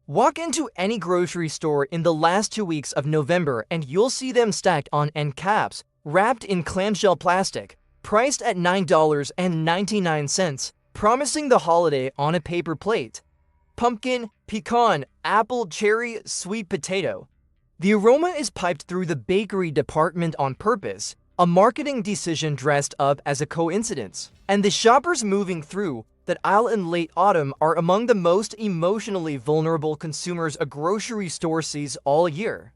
Walk into any grocery store in the last 2 weeks of November and you'll see them stacked on end caps, wrapped in clamshell plastic, priced at $9.99, promising the holiday on a paper plate. Pumpkin, pecan, apple, cherry, sweet potato. The aroma is piped through the bakery department on purpose, a marketing decision dressed up as a coincidence. And the shoppers moving through that aisle in late autumn are among the most emotionally vulnerable consumers a grocery store sees all year.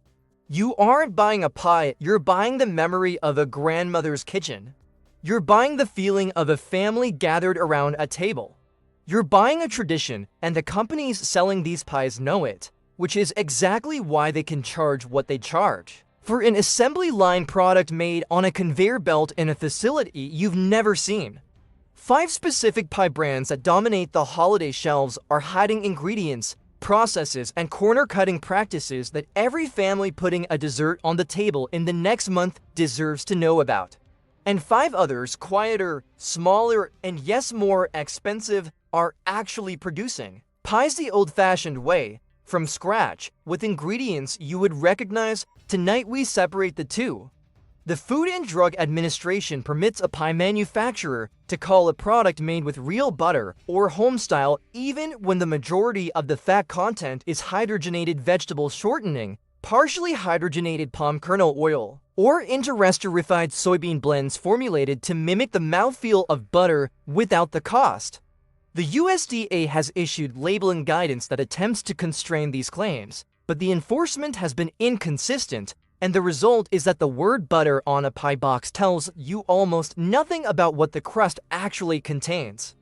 You aren't buying a pie, you're buying the memory of a grandmother's kitchen. You're buying the feeling of a family gathered around a table. You're buying a tradition, and the companies selling these pies know it, which is exactly why they can charge what they charge for an assembly line product made on a conveyor belt in a facility you've never seen. 5 specific pie brands that dominate the holiday shelves are hiding ingredients, processes, and corner-cutting practices that every family putting a dessert on the table in the next month deserves to know about. And 5 others, quieter, smaller, and yes, more expensive, are actually producing pies the old-fashioned way, from scratch, with ingredients you would recognize. Tonight we separate the two. The Food and Drug Administration permits a pie manufacturer to call a product made with real butter or home-style even when the majority of the fat content is hydrogenated vegetable shortening, partially hydrogenated palm kernel oil, or interester-refined soybean blends formulated to mimic the mouthfeel of butter without the cost. The USDA has issued labeling guidance that attempts to constrain these claims, but the enforcement has been inconsistent, and the result is that the word butter on a pie box tells you almost nothing about what the crust actually contains.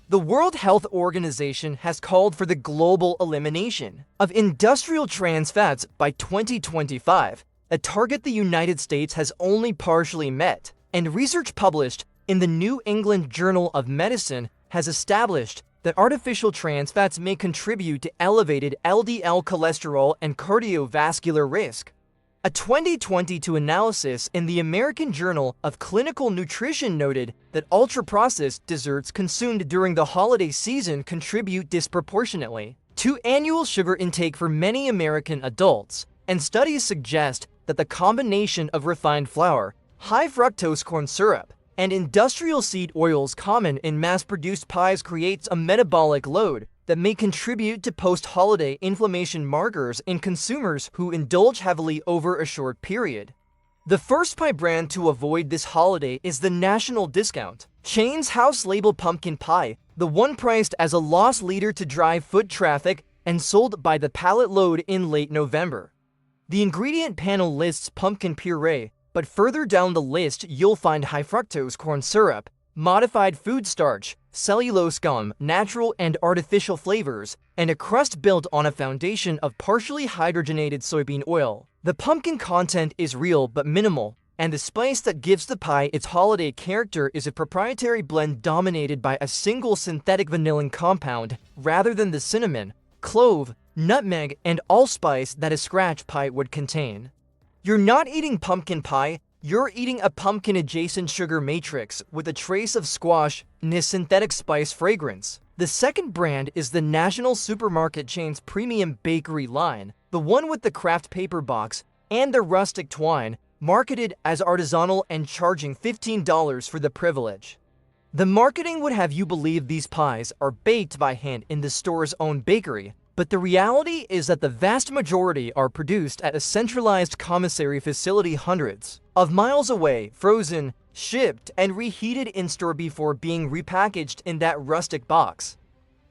The World Health Organization has called for the global elimination of industrial trans fats by 2025, a target the United States has only partially met, and research published in the New England Journal of Medicine has established that artificial trans fats may contribute to elevated LDL cholesterol and cardiovascular risk. A 2022 analysis in the American Journal of Clinical Nutrition noted that ultra-processed desserts consumed during the holiday season contribute disproportionately to annual sugar intake for many American adults, and studies suggest that the combination of refined flour, high fructose corn syrup, and industrial seed oils common in mass-produced pies creates a metabolic load that may contribute to post-holiday inflammation markers in consumers who indulge heavily over a short period. The first pie brand to avoid this holiday is the National Discount chain's house-label pumpkin pie, the one priced as a loss leader to drive foot traffic and sold by the pallet load in late November. The ingredient panel lists pumpkin puree, but further down the list you'll find high fructose corn syrup, modified food starch, cellulose gum, natural and artificial flavors, and a crust built on a foundation of partially hydrogenated soybean oil. The pumpkin content is real but minimal, and the spice that gives the pie its holiday character is a proprietary blend dominated by a single synthetic vanillin compound rather than the cinnamon, clove, nutmeg, and allspice that a scratch pie would contain. You're not eating pumpkin pie, you're eating a pumpkin-adjacent sugar matrix with a trace of squash and a synthetic spice fragrance. The second brand is the National Supermarket chain's premium bakery line, the one with the craft paper box and the rustic twine, marketed as artisanal and charging $15 for the privilege. The marketing would have you believe these pies are baked by hand in the store's own bakery, but the reality is that the vast majority are produced at a centralized commissary facility hundreds of miles away, frozen, shipped, and reheated in-store before being repackaged in that rustic box.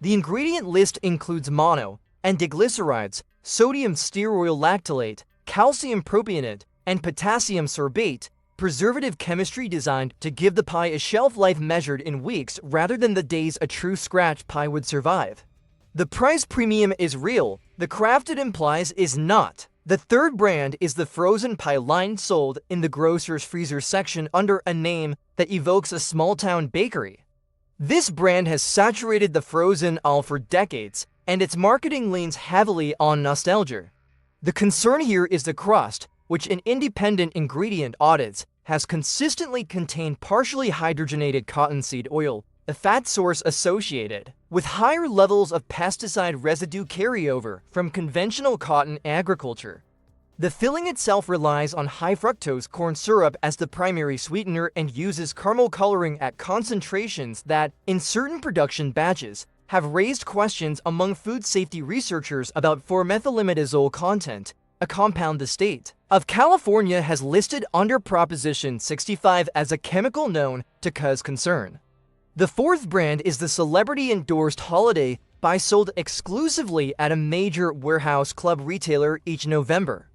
The ingredient list includes mono and diglycerides, sodium stearoyl lactylate, calcium propionate, and potassium sorbate, preservative chemistry designed to give the pie a shelf life measured in weeks rather than the days a true scratch pie would survive. The price premium is real, the craft it implies is not. The third brand is the frozen pie line sold in the grocer's freezer section under a name that evokes a small-town bakery. This brand has saturated the frozen aisle for decades, and its marketing leans heavily on nostalgia. The concern here is the crust, which in independent ingredient audits has consistently contained partially hydrogenated cottonseed oil, a fat source associated with higher levels of pesticide residue carryover from conventional cotton agriculture. The filling itself relies on high-fructose corn syrup as the primary sweetener and uses caramel coloring at concentrations that, in certain production batches, have raised questions among food safety researchers about 4-methylimidazole content, a compound the state of California has listed under Proposition 65 as a chemical known to cause concern. The fourth brand is the celebrity-endorsed Holiday Pie sold exclusively at a major warehouse club retailer each November.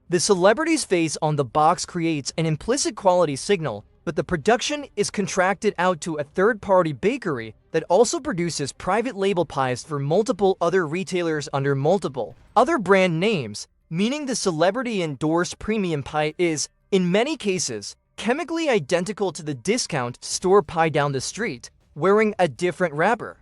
The celebrity's face on the box creates an implicit quality signal, but the production is contracted out to a third-party bakery that also produces private label pies for multiple other retailers under multiple other brand names, meaning the celebrity-endorsed premium pie is, in many cases, chemically identical to the discount store pie down the street, wearing a different wrapper.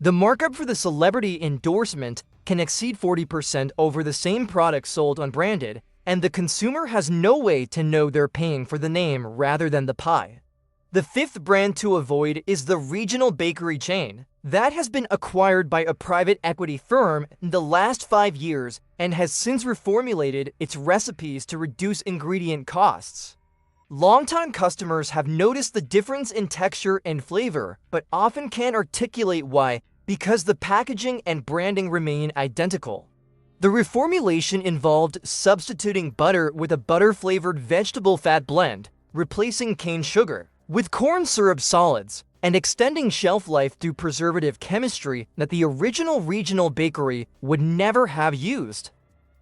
The markup for the celebrity endorsement can exceed 40% over the same product sold unbranded, and the consumer has no way to know they're paying for the name rather than the pie. The fifth brand to avoid is the regional bakery chain that has been acquired by a private equity firm in the last 5 years and has since reformulated its recipes to reduce ingredient costs. Longtime customers have noticed the difference in texture and flavor, but often can't articulate why because the packaging and branding remain identical. The reformulation involved substituting butter with a butter-flavored vegetable fat blend, replacing cane sugar with corn syrup solids, and extending shelf life through preservative chemistry that the original regional bakery would never have used.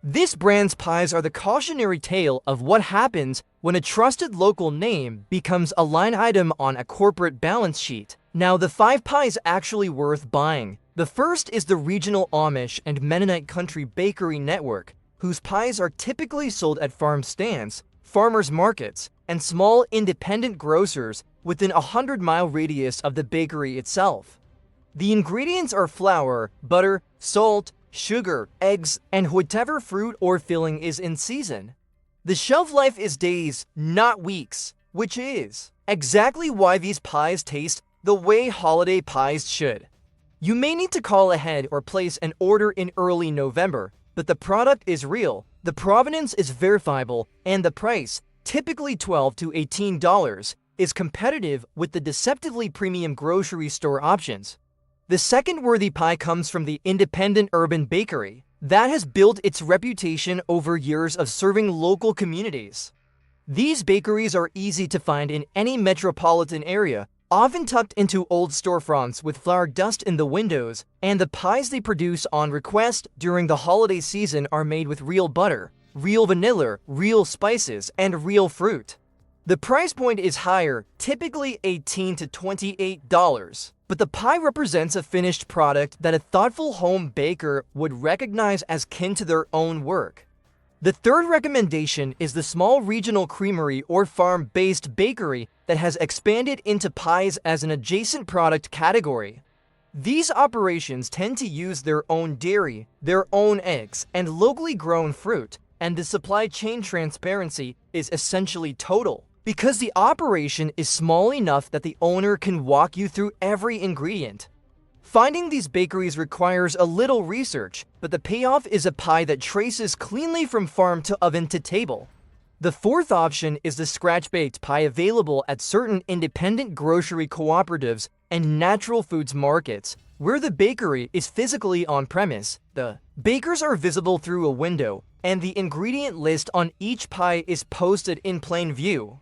This brand's pies are the cautionary tale of what happens when a trusted local name becomes a line item on a corporate balance sheet. Now, the 5 pies actually worth buying. The first is the regional Amish and Mennonite Country Bakery Network, whose pies are typically sold at farm stands, farmers markets, and small independent grocers within a 100-mile radius of the bakery itself. The ingredients are flour, butter, salt, sugar, eggs, and whatever fruit or filling is in season. The shelf life is days, not weeks, which is exactly why these pies taste the way holiday pies should. You may need to call ahead or place an order in early November, but the product is real, the provenance is verifiable, and the price, typically $12 to $18, is competitive with the deceptively premium grocery store options. The second worthy pie comes from the independent urban bakery that has built its reputation over years of serving local communities. These bakeries are easy to find in any metropolitan area, often tucked into old storefronts with flour dust in the windows, and the pies they produce on request during the holiday season are made with real butter, real vanilla, real spices, and real fruit. The price point is higher, typically $18 to $28, but the pie represents a finished product that a thoughtful home baker would recognize as kin to their own work. The third recommendation is the small regional creamery or farm-based bakery that has expanded into pies as an adjacent product category. These operations tend to use their own dairy, their own eggs, and locally grown fruit, and the supply chain transparency is essentially total, because the operation is small enough that the owner can walk you through every ingredient. Finding these bakeries requires a little research, but the payoff is a pie that traces cleanly from farm to oven to table. The fourth option is the scratch-baked pie available at certain independent grocery cooperatives and natural foods markets, where the bakery is physically on premise. The bakers are visible through a window, and the ingredient list on each pie is posted in plain view.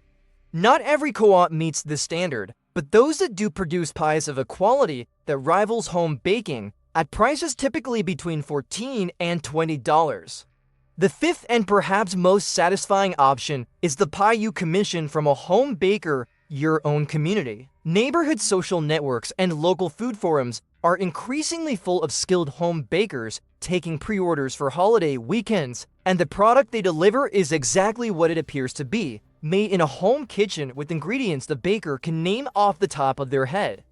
Not every co-op meets this standard, but those that do produce pies of a quality that rivals home baking at prices typically between $14 and $20. The fifth and perhaps most satisfying option is the pie you commission from a home baker, your own community. Neighborhood social networks and local food forums are increasingly full of skilled home bakers taking pre-orders for holiday weekends, and the product they deliver is exactly what it appears to be, made in a home kitchen with ingredients the baker can name off the top of their head.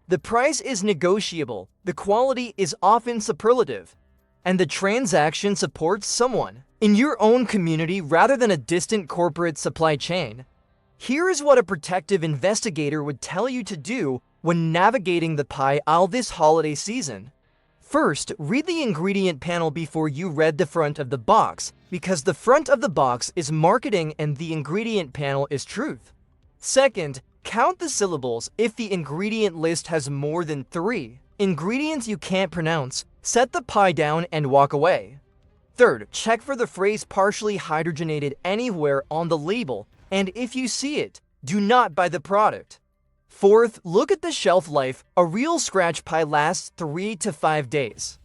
The price is negotiable, the quality is often superlative, and the transaction supports someone in your own community rather than a distant corporate supply chain. Here is what a protective investigator would tell you to do when navigating the pie aisle this holiday season. First, read the ingredient panel before you read the front of the box, because the front of the box is marketing and the ingredient panel is truth. Second, count the syllables. If the ingredient list has more than 3 ingredients you can't pronounce, set the pie down and walk away. Third, check for the phrase partially hydrogenated anywhere on the label, and if you see it, do not buy the product. Fourth, look at the shelf life. A real scratch pie lasts 3 to 5 days.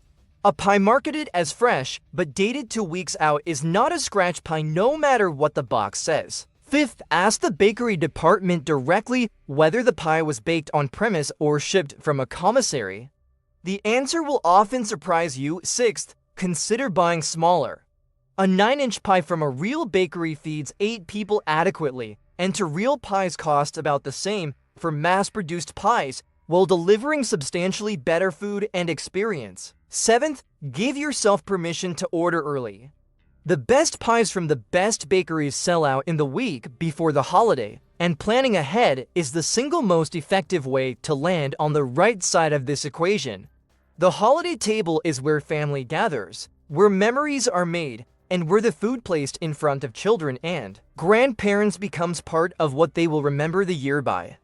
A pie marketed as fresh but dated 2 weeks out is not a scratch pie no matter what the box says. Fifth, ask the bakery department directly whether the pie was baked on premise or shipped from a commissary. The answer will often surprise you. Sixth, consider buying smaller. A 9-inch pie from a real bakery feeds 8 people adequately, and real pies cost about the same for mass-produced pies, while delivering substantially better food and experience. Seventh, give yourself permission to order early. The best pies from the best bakeries sell out in the week before the holiday, and planning ahead is the single most effective way to land on the right side of this equation. The holiday table is where family gathers, where memories are made, and where the food placed in front of children and grandparents becomes part of what they will remember the year by.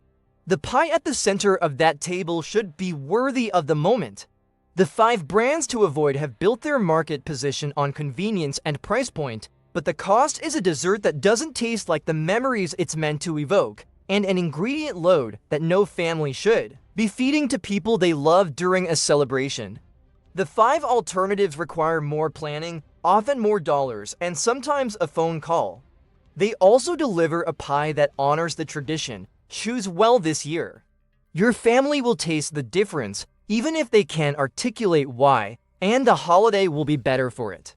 The pie at the center of that table should be worthy of the moment. The 5 brands to avoid have built their market position on convenience and price point, but the cost is a dessert that doesn't taste like the memories it's meant to evoke, and an ingredient load that no family should be feeding to people they love during a celebration. The 5 alternatives require more planning, often more dollars, and sometimes a phone call. They also deliver a pie that honors the tradition. Choose well this year. Your family will taste the difference, even if they can't articulate why, and the holiday will be better for it.